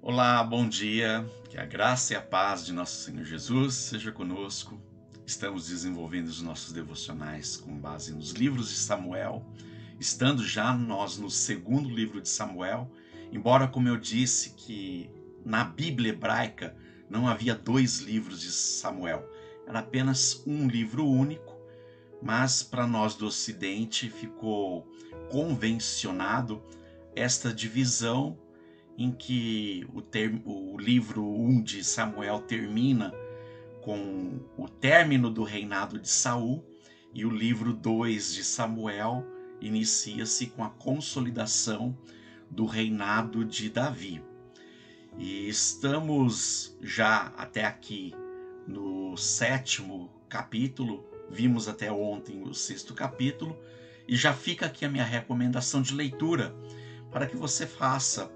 Olá, bom dia. Que a graça e a paz de nosso Senhor Jesus seja conosco. Estamos desenvolvendo os nossos devocionais com base nos livros de Samuel, estando já nós no segundo livro de Samuel, embora, como eu disse, que na Bíblia hebraica não havia dois livros de Samuel, era apenas um livro único, mas para nós do Ocidente ficou convencionado esta divisão em que o livro 1 de Samuel termina com o término do reinado de Saul e o livro 2 de Samuel inicia-se com a consolidação do reinado de Davi. E estamos já até aqui no 7º capítulo, vimos até ontem o 6º capítulo, e já fica aqui a minha recomendação de leitura para que você faça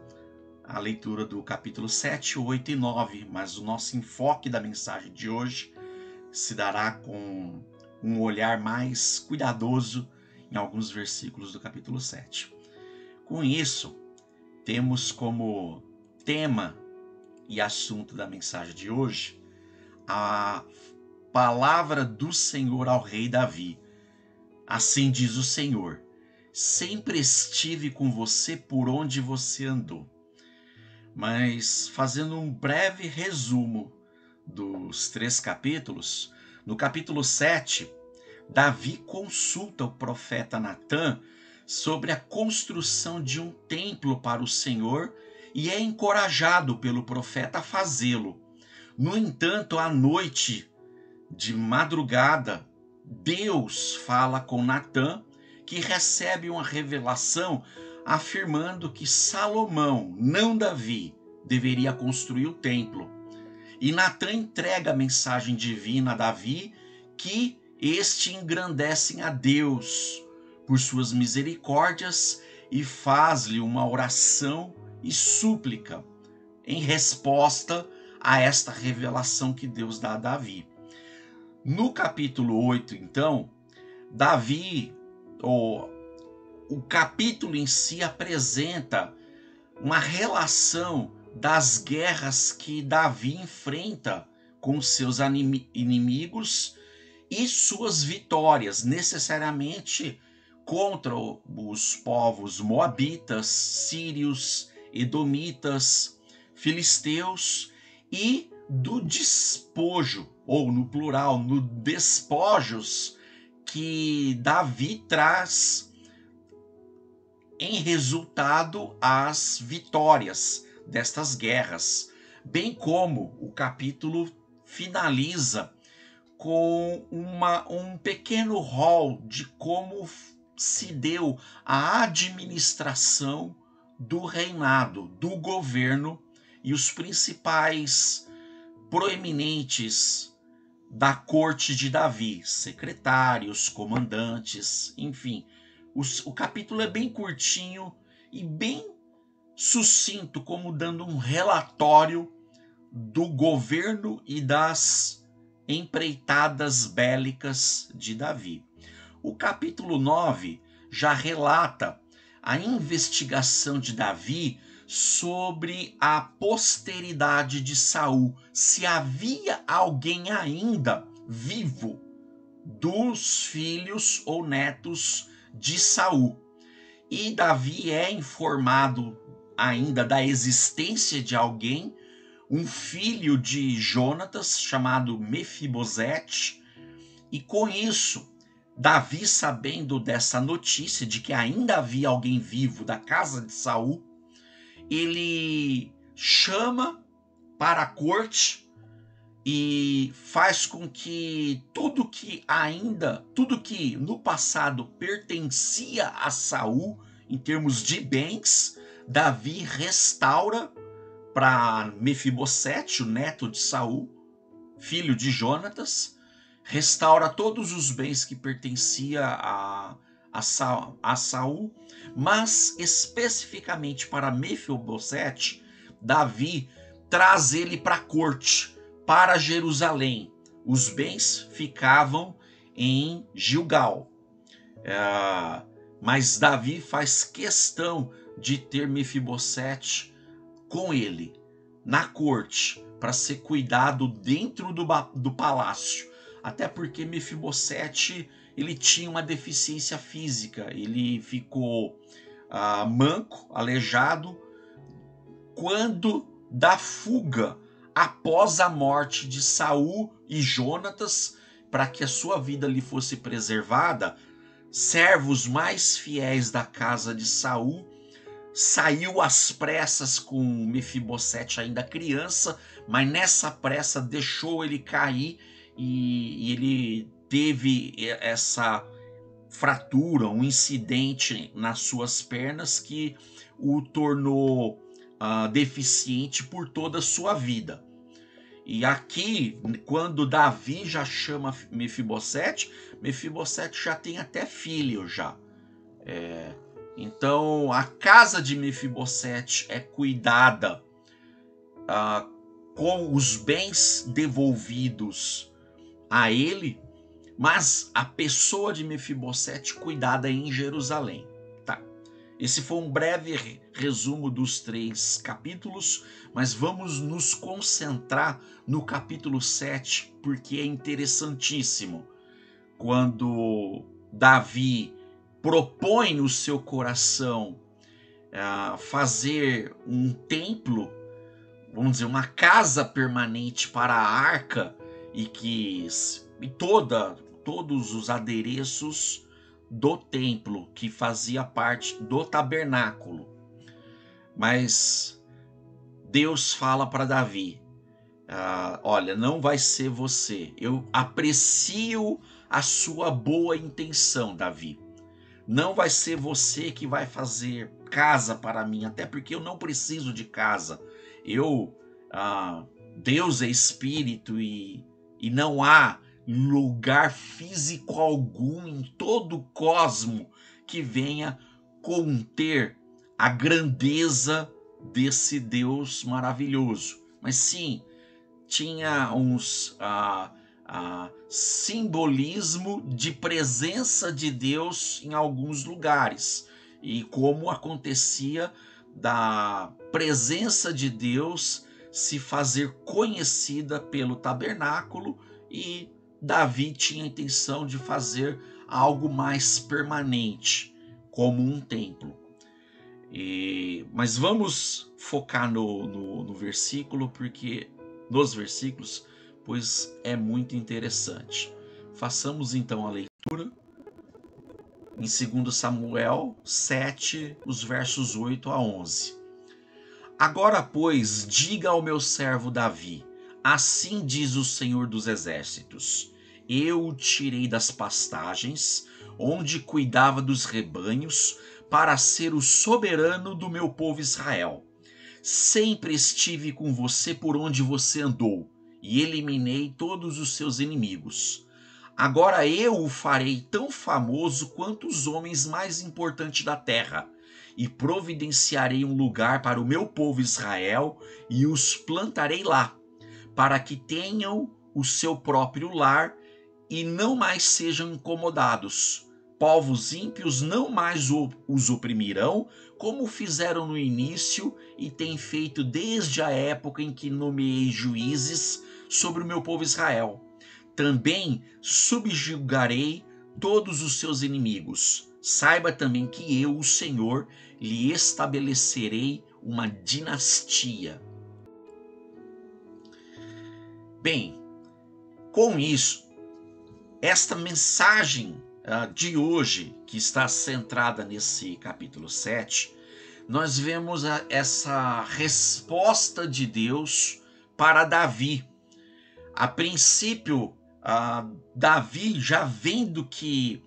a leitura do capítulo 7, 8 e 9, mas o nosso enfoque da mensagem de hoje se dará com um olhar mais cuidadoso em alguns versículos do capítulo 7. Com isso, temos como tema e assunto da mensagem de hoje a palavra do Senhor ao rei Davi. Assim diz o Senhor: sempre estive com você por onde você andou. Mas fazendo um breve resumo dos 3 capítulos, no capítulo 7, Davi consulta o profeta Natã sobre a construção de um templo para o Senhor e é encorajado pelo profeta a fazê-lo. No entanto, à noite, de madrugada, Deus fala com Natã, que recebe uma revelação afirmando que Salomão, não Davi, deveria construir o templo. E Natã entrega a mensagem divina a Davi que este engrandece a Deus por suas misericórdias e faz-lhe uma oração e súplica em resposta a esta revelação que Deus dá a Davi. No capítulo 8, então, Davi, o capítulo em si apresenta uma relação das guerras que Davi enfrenta com seus inimigos e suas vitórias, necessariamente contra os povos moabitas, sírios, edomitas, filisteus e do despojo, ou no plural, no despojos que Davi traz em resultado as vitórias destas guerras, bem como o capítulo finaliza com um pequeno rol de como se deu a administração do reinado, do governo e os principais proeminentes da corte de Davi, secretários, comandantes, enfim. O capítulo é bem curtinho e bem sucinto, como dando um relatório do governo e das empreitadas bélicas de Davi. O capítulo 9 já relata a investigação de Davi sobre a posteridade de Saul, se havia alguém ainda vivo dos filhos ou netos de Saul. E Davi é informado ainda da existência de alguém, um filho de Jonatas chamado Mefibosete, e com isso, Davi, sabendo dessa notícia de que ainda havia alguém vivo da casa de Saul, ele chama para a corte e faz com que tudo que no passado pertencia a Saul, em termos de bens, Davi restaura para Mefibosete, o neto de Saul, filho de Jonatas, restaura todos os bens que pertencia a Saul, mas especificamente para Mefibosete, Davi traz ele para a corte, para Jerusalém. Os bens ficavam em Gilgal. Mas Davi faz questão de ter Mefibosete com ele, na corte para ser cuidado dentro do palácio. Até porque Mefibosete, ele tinha uma deficiência física, ele ficou manco, aleijado, quando da fuga após a morte de Saul e Jonatas, para que a sua vida lhe fosse preservada. Servos mais fiéis da casa de Saul saiu às pressas com Mefibosete ainda criança, mas nessa pressa deixou ele cair e ele teve essa fratura, um incidente nas suas pernas que o tornou deficiente por toda a sua vida. E aqui, quando Davi já chama Mefibosete, Mefibosete já tem até filho já. Então, a casa de Mefibosete é cuidada com os bens devolvidos a ele, mas a pessoa de Mefibosete cuidada em Jerusalém. Tá. Esse foi um breve resumo dos 3 capítulos, mas vamos nos concentrar no capítulo 7, porque é interessantíssimo. Quando Davi propõe no seu coração fazer um templo, vamos dizer, uma casa permanente para a arca, e todos os adereços do templo que fazia parte do tabernáculo. Mas Deus fala para Davi, olha, não vai ser você. Eu aprecio a sua boa intenção, Davi. Não vai ser você que vai fazer casa para mim, até porque eu não preciso de casa. Deus é espírito e não há lugar físico algum em todo o cosmo que venha conter a grandeza desse Deus maravilhoso. Mas sim, tinha uns simbolismo de presença de Deus em alguns lugares, e como acontecia da presença de Deus se fazer conhecida pelo tabernáculo, e Davi tinha a intenção de fazer algo mais permanente, como um templo. Mas vamos focar no versículo, porque nos versículos, pois é muito interessante. Façamos então a leitura em 2 Samuel 7, os versos 8 a 11. Agora, pois, diga ao meu servo Davi, assim diz o Senhor dos Exércitos, eu o tirei das pastagens, onde cuidava dos rebanhos, para ser o soberano do meu povo Israel. Sempre estive com você por onde você andou, e eliminei todos os seus inimigos. Agora eu o farei tão famoso quanto os homens mais importantes da terra, e providenciarei um lugar para o meu povo Israel, e os plantarei lá, para que tenham o seu próprio lar e não mais sejam incomodados. Povos ímpios não mais os oprimirão, como fizeram no início e têm feito desde a época em que nomeei juízes sobre o meu povo Israel. Também subjugarei todos os seus inimigos. Saiba também que eu, o Senhor, lhe estabelecerei uma dinastia. Bem, com isso, esta mensagem de hoje, que está centrada nesse capítulo 7, nós vemos essa resposta de Deus para Davi. A princípio, Davi, já vendo que,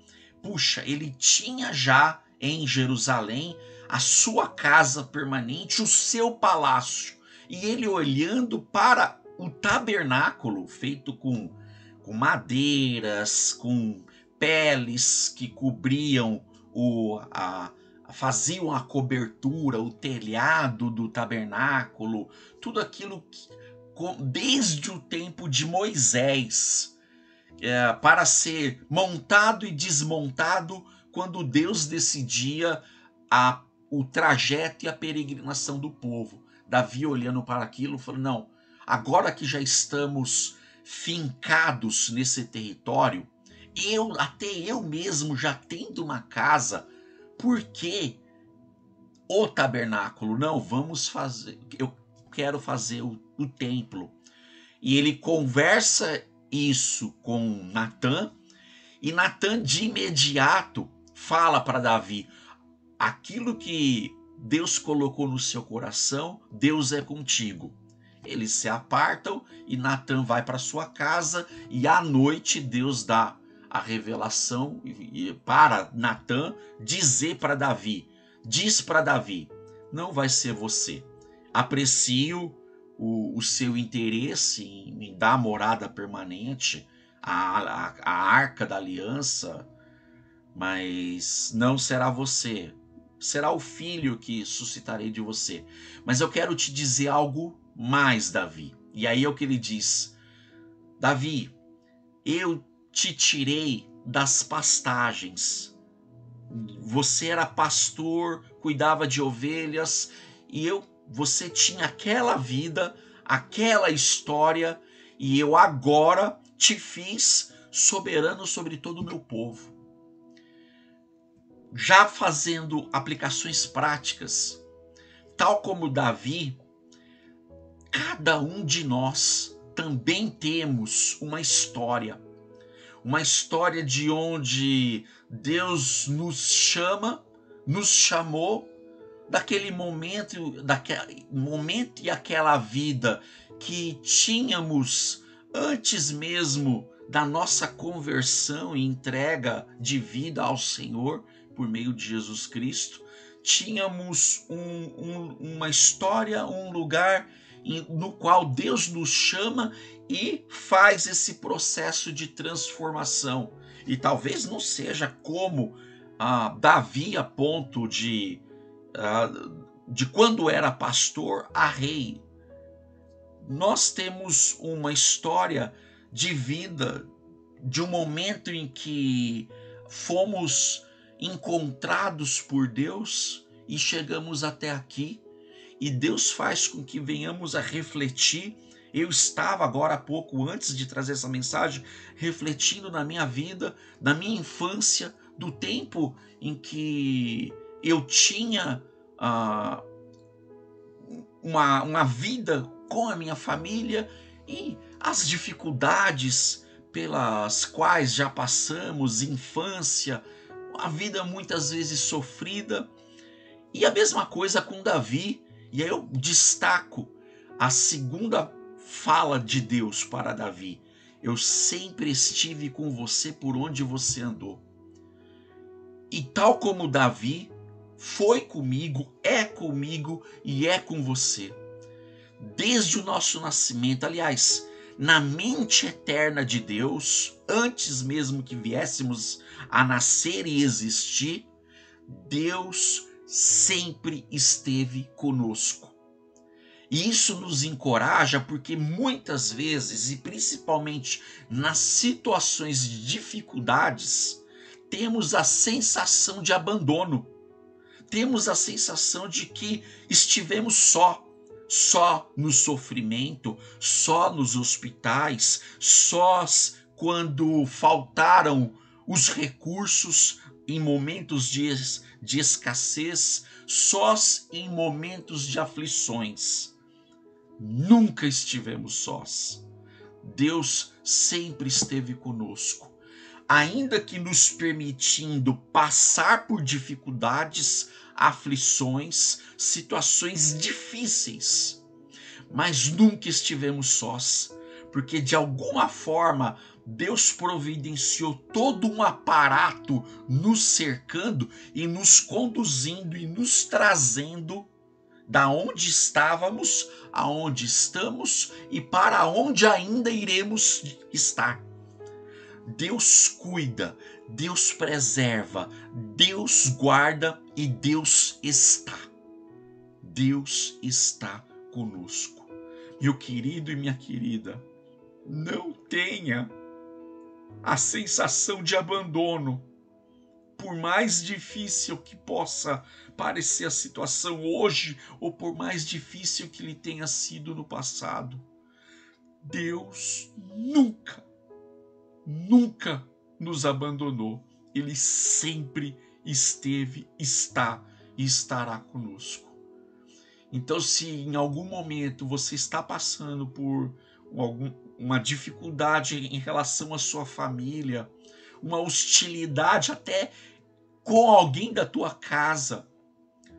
ele tinha já em Jerusalém a sua casa permanente, o seu palácio, e ele olhando para o tabernáculo feito com madeiras, com peles que cobriam faziam a cobertura, o telhado do tabernáculo, tudo aquilo desde o tempo de Moisés, para ser montado e desmontado quando Deus decidia o trajeto e a peregrinação do povo. Davi olhando para aquilo, falou, não, agora que já estamos fincados nesse território, até eu mesmo já tendo uma casa, por que o tabernáculo? Não, vamos fazer, eu quero fazer o templo. E ele conversa isso com Natã, e Natã de imediato fala para Davi, aquilo que Deus colocou no seu coração, Deus é contigo. Eles se apartam e Natã vai para sua casa, e à noite Deus dá a revelação para Natã dizer para Davi, diz para Davi, não vai ser você. Aprecio o seu interesse em dar morada permanente, a arca da aliança, mas não será você. Será o filho que suscitarei de você. Mas eu quero te dizer algo mais, Davi. E aí é o que ele diz. Davi, eu te tirei das pastagens. Você era pastor, cuidava de ovelhas, e você tinha aquela vida, aquela história, e eu agora te fiz soberano sobre todo o meu povo. Já fazendo aplicações práticas, tal como Davi, cada um de nós também temos uma história de onde Deus nos chamou daquele momento e aquela vida que tínhamos antes mesmo da nossa conversão e entrega de vida ao Senhor por meio de Jesus Cristo. Tínhamos uma história, um lugar no qual Deus nos chama e faz esse processo de transformação. E talvez não seja como Davi a ponto de quando era pastor a rei. Nós temos uma história de vida, de um momento em que fomos encontrados por Deus e chegamos até aqui, e Deus faz com que venhamos a refletir. Eu estava agora há pouco, antes de trazer essa mensagem, refletindo na minha vida, na minha infância, do tempo em que eu tinha uma vida com a minha família e as dificuldades pelas quais já passamos, infância, a vida muitas vezes sofrida. E a mesma coisa com Davi. E aí eu destaco a segunda fala de Deus para Davi. Eu sempre estive com você por onde você andou. E tal como Davi foi comigo e é com você. Desde o nosso nascimento, aliás, na mente eterna de Deus, antes mesmo que viéssemos a nascer e existir, Deus sempre esteve conosco. E isso nos encoraja porque muitas vezes, e principalmente nas situações de dificuldades, temos a sensação de abandono. Temos a sensação de que estivemos só no sofrimento, só nos hospitais, sós quando faltaram os recursos em momentos de escassez, sós em momentos de aflições. Nunca estivemos sós. Deus sempre esteve conosco, ainda que nos permitindo passar por dificuldades, aflições, situações difíceis, mas nunca estivemos sós, porque de alguma forma Deus providenciou todo um aparato nos cercando e nos conduzindo e nos trazendo da onde estávamos, aonde estamos e para onde ainda iremos estar. Deus cuida, Deus preserva, Deus guarda e Deus está. Deus está conosco. Meu querido e minha querida, não tenha a sensação de abandono, por mais difícil que possa parecer a situação hoje, ou por mais difícil que lhe tenha sido no passado, Deus nunca, nunca nos abandonou. Ele sempre esteve, está e estará conosco. Então, se em algum momento você está passando por uma dificuldade em relação à sua família, uma hostilidade até com alguém da tua casa,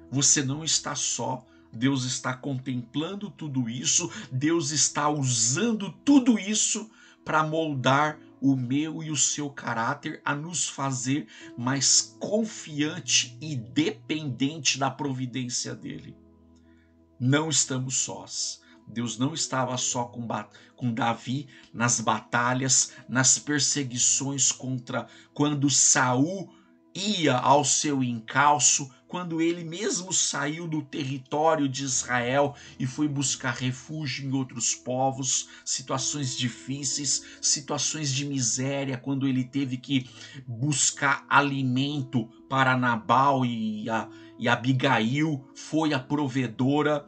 você não está só. Deus está contemplando tudo isso, Deus está usando tudo isso para moldar o meu e o seu caráter, a nos fazer mais confiante e dependente da providência dele. Não estamos sós. Deus não estava só com Davi nas batalhas, nas perseguições quando Saul ia ao seu encalço, quando ele mesmo saiu do território de Israel e foi buscar refúgio em outros povos, situações difíceis, situações de miséria, quando ele teve que buscar alimento para Nabal e Abigail foi a provedora.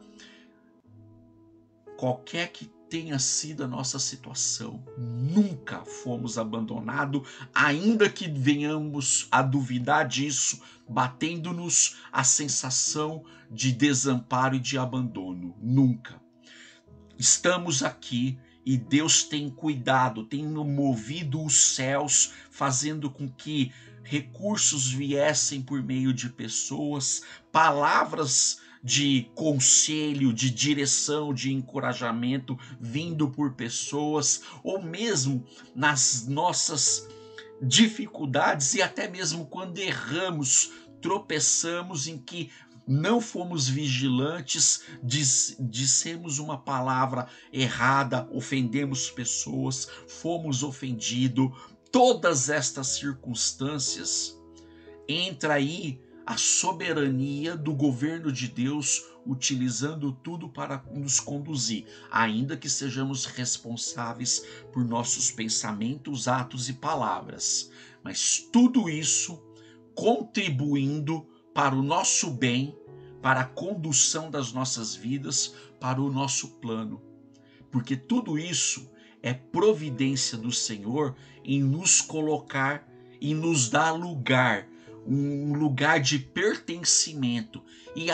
Qualquer que tenha sido a nossa situação, nunca fomos abandonados, ainda que venhamos a duvidar disso, batendo-nos a sensação de desamparo e de abandono. Nunca. Estamos aqui e Deus tem cuidado, tem movido os céus, fazendo com que recursos viessem por meio de pessoas, palavras de conselho, de direção, de encorajamento vindo por pessoas, ou mesmo nas nossas dificuldades e até mesmo quando erramos, tropeçamos em que não fomos vigilantes, dissemos uma palavra errada, ofendemos pessoas, fomos ofendidos. Todas estas circunstâncias, entra aí a soberania do governo de Deus, utilizando tudo para nos conduzir, ainda que sejamos responsáveis por nossos pensamentos, atos e palavras, mas tudo isso contribuindo para o nosso bem, para a condução das nossas vidas, para o nosso plano, porque tudo isso é providência do Senhor em nos colocar e nos dar lugar, um lugar de pertencimento. E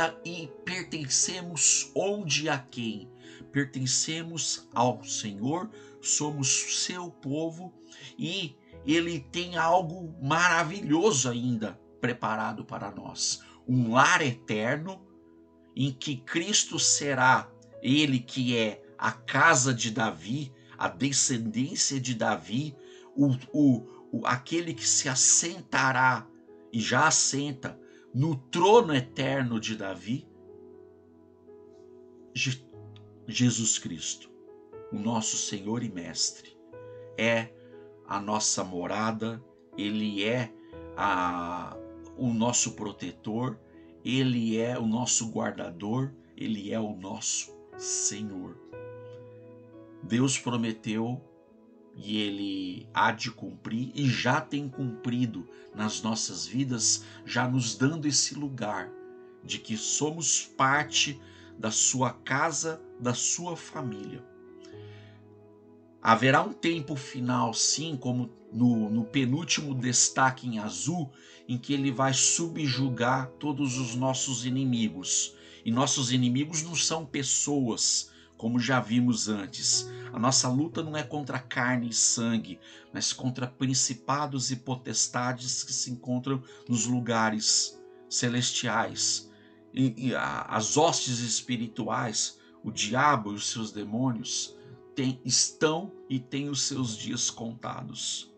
pertencemos onde a quem? Pertencemos ao Senhor, somos seu povo e ele tem algo maravilhoso ainda preparado para nós. Um lar eterno em que Cristo será ele que é a casa de Davi, a descendência de Davi, aquele que se assentará e já assenta no trono eterno de Davi, Jesus Cristo, o nosso Senhor e Mestre, é a nossa morada, ele é o nosso protetor, ele é o nosso guardador, ele é o nosso Senhor. Deus prometeu e ele há de cumprir e já tem cumprido nas nossas vidas, já nos dando esse lugar de que somos parte da sua casa, da sua família. Haverá um tempo final, sim, como no penúltimo destaque em azul, em que ele vai subjugar todos os nossos inimigos. E nossos inimigos não são pessoas, como já vimos antes. A nossa luta não é contra carne e sangue, mas contra principados e potestades que se encontram nos lugares celestiais. As hostes espirituais, o diabo e os seus demônios, estão e têm os seus dias contados.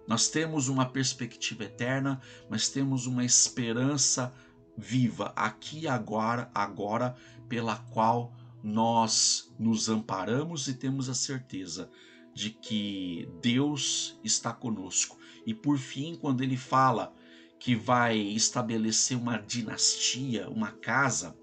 Nós temos uma perspectiva eterna, mas temos uma esperança viva, aqui e agora, pela qual nós nos amparamos e temos a certeza de que Deus está conosco. E por fim, quando ele fala que vai estabelecer uma dinastia, uma casa,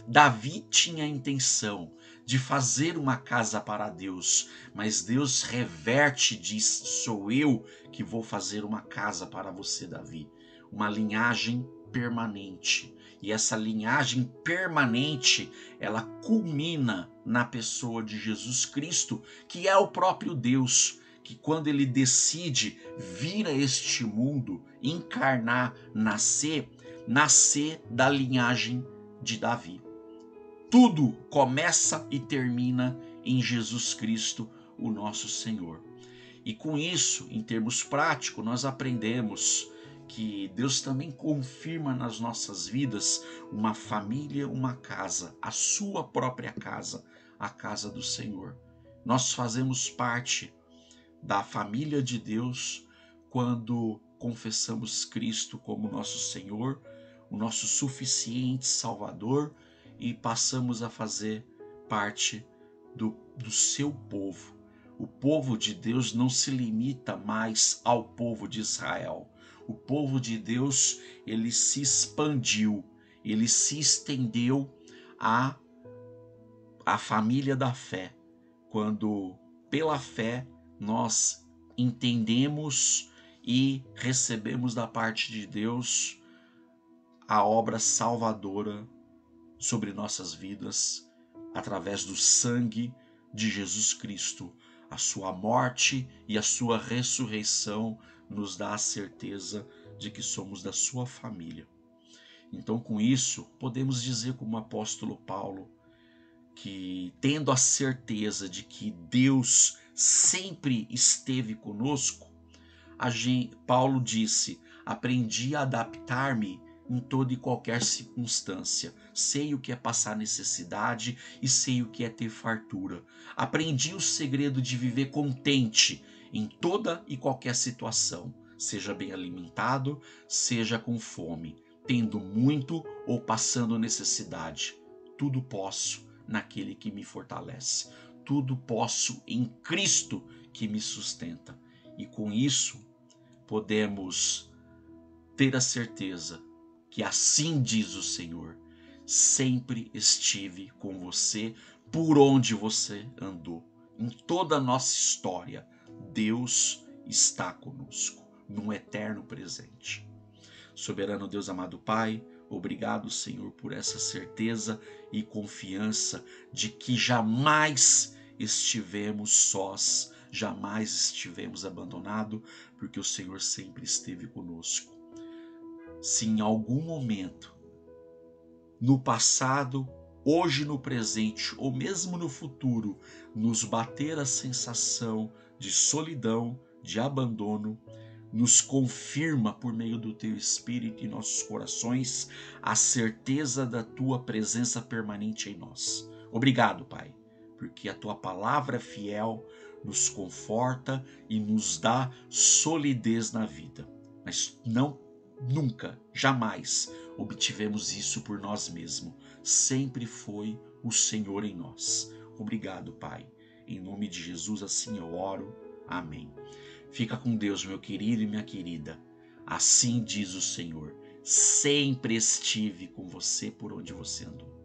Davi tinha a intenção de fazer uma casa para Deus, mas Deus reverte e diz: sou eu que vou fazer uma casa para você, Davi. uma linhagem permanente. E essa linhagem permanente, ela culmina na pessoa de Jesus Cristo, que é o próprio Deus, que quando ele decide vir a este mundo, encarnar, nascer da linhagem de Davi. Tudo começa e termina em Jesus Cristo, o nosso Senhor. E com isso, em termos práticos, nós aprendemos que Deus também confirma nas nossas vidas uma família, uma casa, a sua própria casa, a casa do Senhor. Nós fazemos parte da família de Deus quando confessamos Cristo como nosso Senhor, o nosso suficiente Salvador, e passamos a fazer parte do seu povo. O povo de Deus não se limita mais ao povo de Israel. O povo de Deus, ele se expandiu, ele se estendeu à família da fé, quando pela fé nós entendemos e recebemos da parte de Deus a obra salvadora sobre nossas vidas, através do sangue de Jesus Cristo. A sua morte e a sua ressurreição nos dá a certeza de que somos da sua família. Então, com isso, podemos dizer como o apóstolo Paulo, que tendo a certeza de que Deus sempre esteve conosco, Paulo disse: aprendi a adaptar-me em toda e qualquer circunstância. Sei o que é passar necessidade e sei o que é ter fartura. Aprendi o segredo de viver contente em toda e qualquer situação, seja bem alimentado, seja com fome, tendo muito ou passando necessidade. Tudo posso naquele que me fortalece. Tudo posso em Cristo que me sustenta. E com isso podemos ter a certeza que assim diz o Senhor: sempre estive com você por onde você andou. Em toda a nossa história, Deus está conosco, num eterno presente. Soberano Deus, amado Pai, obrigado, Senhor, por essa certeza e confiança de que jamais estivemos sós, jamais estivemos abandonados, porque o Senhor sempre esteve conosco. Se em algum momento, no passado, hoje no presente ou mesmo no futuro, nos bater a sensação de solidão, de abandono, nos confirma por meio do Teu Espírito em nossos corações a certeza da Tua presença permanente em nós. Obrigado, Pai, porque a Tua palavra fiel nos conforta e nos dá solidez na vida. Mas nunca, jamais obtivemos isso por nós mesmos. Sempre foi o Senhor em nós. Obrigado, Pai. Em nome de Jesus, assim eu oro. Amém. Fica com Deus, meu querido e minha querida. Assim diz o Senhor: sempre estive com você por onde você andou.